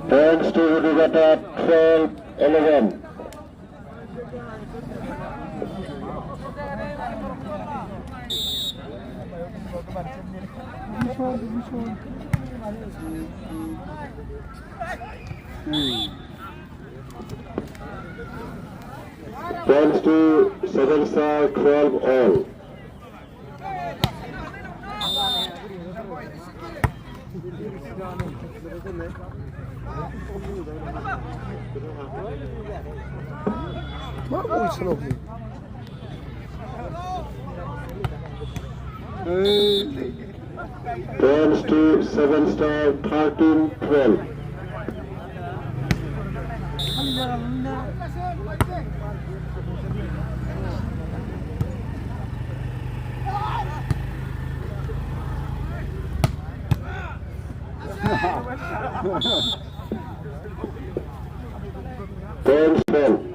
Points to Udugata 12-11. Points to Seven Star 12-all. Points to Seven Star 13-12. Points 12.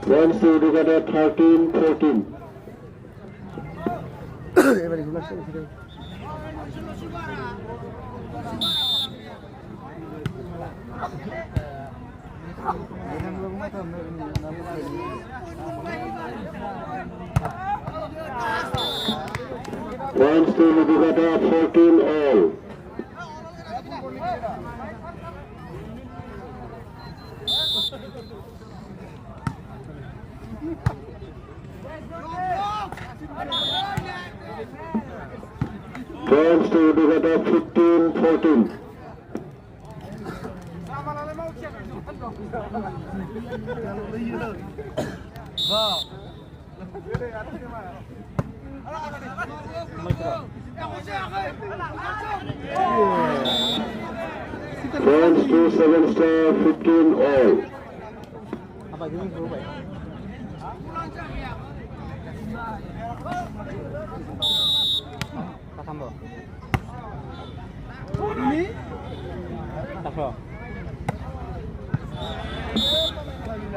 Points to Udugata 13-14. Points to Udugata 14-all. Points to Udugata 15-14. Points to Seven Star 15-all.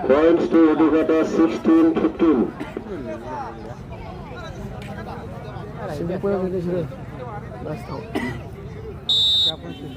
Points to Udugata 16-15. Siapa sih?